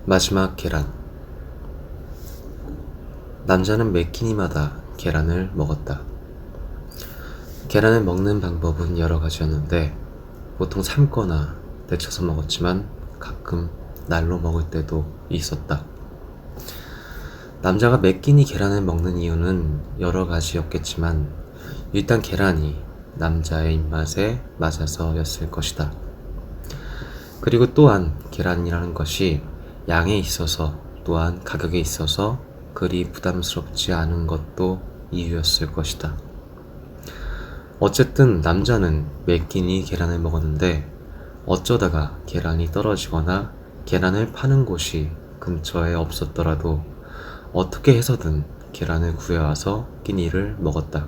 마지막 계란. 남자는 매 끼니마다 계란을 먹었다. 계란을 먹는 방법은 여러 가지였는데 보통 삶거나 데쳐서 먹었지만 가끔 날로 먹을 때도 있었다. 남자가 매 끼니 계란을 먹는 이유는 여러 가지였겠지만 일단 계란이 남자의 입맛에 맞아서였을 것이다. 그리고 또한 계란이라는 것이 양에 있어서 또한 가격에 있어서 그리 부담스럽지 않은 것도 이유였을 것이다. 어쨌든 남자는 매 끼니 계란을 먹었는데 어쩌다가 계란이 떨어지거나 계란을 파는 곳이 근처에 없었더라도 어떻게 해서든 계란을 구해와서 끼니를 먹었다.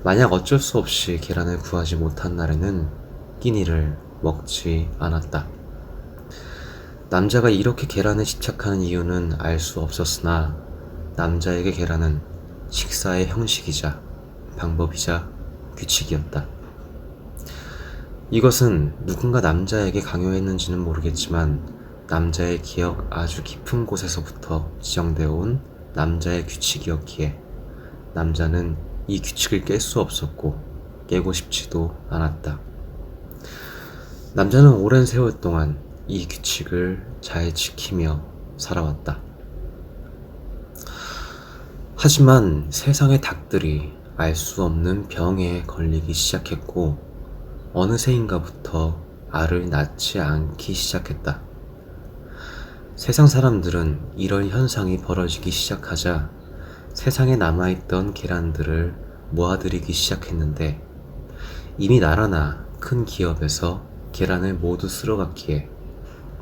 만약 어쩔 수 없이 계란을 구하지 못한 날에는 끼니를 먹지 않았다. 남자가 이렇게 계란에 집착하는 이유는 알 수 없었으나 남자에게 계란은 식사의 형식이자 방법이자 규칙이었다. 이것은 누군가 남자에게 강요했는지는 모르겠지만 남자의 기억 아주 깊은 곳에서부터 지정되어 온 남자의 규칙이었기에 남자는 이 규칙을 깰 수 없었고 깨고 싶지도 않았다. 남자는 오랜 세월 동안 이 규칙을 잘 지키며 살아왔다. 하지만 세상의 닭들이 알 수 없는 병에 걸리기 시작했고 어느새인가부터 알을 낳지 않기 시작했다. 세상 사람들은 이런 현상이 벌어지기 시작하자 세상에 남아있던 계란들을 모아들이기 시작했는데 이미 나라나 큰 기업에서 계란을 모두 쓸어갔기에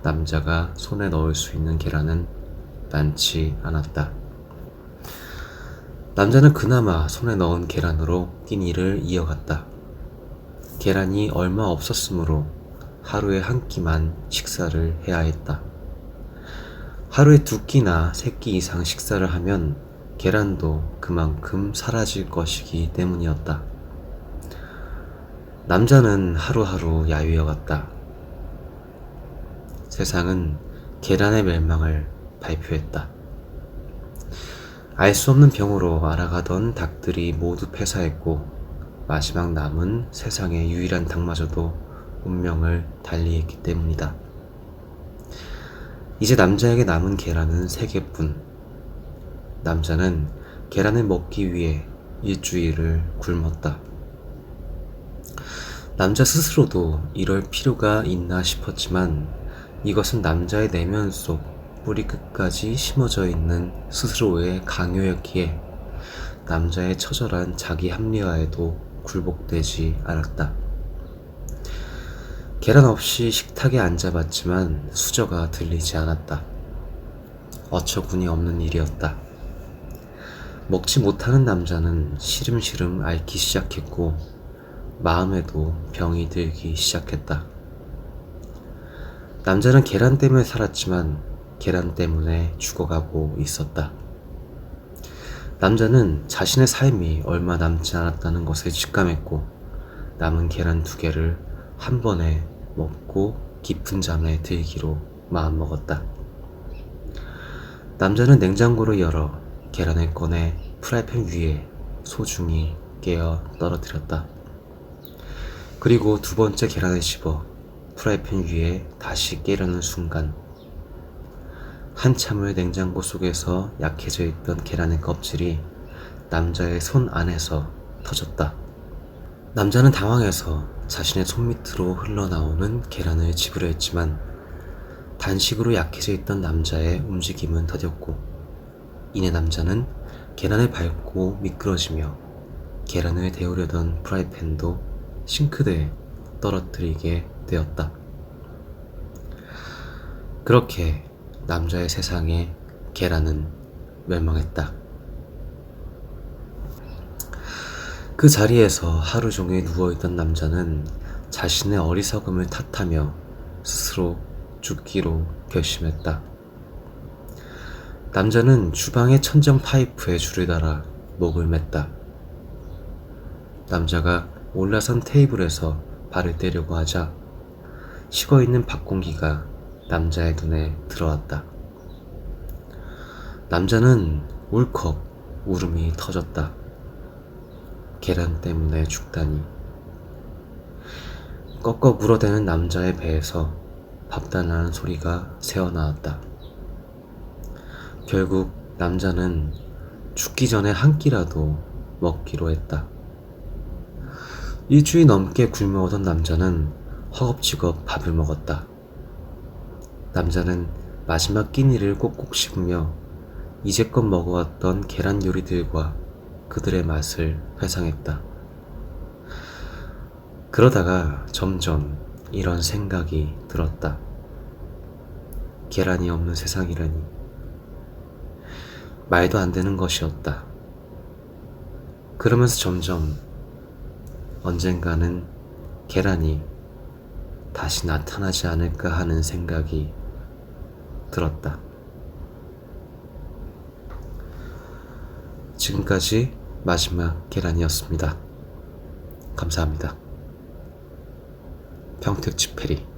남자가 손에 넣을 수 있는 계란은 많지 않았다. 남자는 그나마 손에 넣은 계란으로 끼니를 이어갔다. 계란이 얼마 없었으므로 하루에 한 끼만 식사를 해야 했다. 하루에 2끼나 3끼 이상 식사를 하면 계란도 그만큼 사라질 것이기 때문이었다. 남자는 하루하루 야위어갔다. 세상은 계란의 멸망을 발표했다. 알 수 없는 병으로 알아가던 닭들이 모두 폐사했고 마지막 남은 세상의 유일한 닭마저도 운명을 달리했기 때문이다. 이제 남자에게 남은 계란은 3개뿐. 남자는 계란을 먹기 위해 일주일을 굶었다. 남자 스스로도 이럴 필요가 있나 싶었지만 이것은 남자의 내면 속 뿌리 끝까지 심어져 있는 스스로의 강요였기에 남자의 처절한 자기 합리화에도 굴복되지 않았다. 계란 없이 식탁에 앉아봤지만 수저가 들리지 않았다. 어처구니 없는 일이었다. 먹지 못하는 남자는 시름시름 앓기 시작했고 마음에도 병이 들기 시작했다. 남자는 계란 때문에 살았지만 계란 때문에 죽어가고 있었다. 남자는 자신의 삶이 얼마 남지 않았다는 것을 직감했고 남은 계란 2개를 한 번에 먹고 깊은 잠에 들기로 마음먹었다. 남자는 냉장고를 열어 계란을 꺼내 프라이팬 위에 소중히 깨어 떨어뜨렸다. 그리고 2번째 계란을 씹어 프라이팬 위에 다시 깨려는 순간 한참을 냉장고 속에서 약해져 있던 계란의 껍질이 남자의 손 안에서 터졌다. 남자는 당황해서 자신의 손밑으로 흘러나오는 계란을 집으려 했지만 단식으로 약해져 있던 남자의 움직임은 더뎠고 이내 남자는 계란을 밟고 미끄러지며 계란을 데우려던 프라이팬도 싱크대에 떨어뜨리게 되었다. 그렇게 남자의 세상에 계란은 멸망했다. 그 자리에서 하루 종일 누워있던 남자는 자신의 어리석음을 탓하며 스스로 죽기로 결심했다. 남자는 주방의 천정 파이프에 줄을 달아 목을 맸다. 남자가 올라선 테이블에서 발을 떼려고 하자 식어있는 밥 공기가 남자의 눈에 들어왔다. 남자는 울컥 울음이 터졌다. 계란 때문에 죽다니. 꺽꺽 울어대는 남자의 배에서 밥 달라는 소리가 새어나왔다. 결국 남자는 죽기 전에 한 끼라도 먹기로 했다. 일주일 넘게 굶어오던 남자는 허겁지겁 밥을 먹었다. 남자는 마지막 끼니를 꼭꼭 씹으며 이제껏 먹어왔던 계란 요리들과 그들의 맛을 회상했다. 그러다가 점점 이런 생각이 들었다. 계란이 없는 세상이라니. 말도 안 되는 것이었다. 그러면서 점점 언젠가는 계란이 다시 나타나지 않을까 하는 생각이 들었다. 지금까지 마지막 계란이었습니다. 감사합니다. 평택 지페리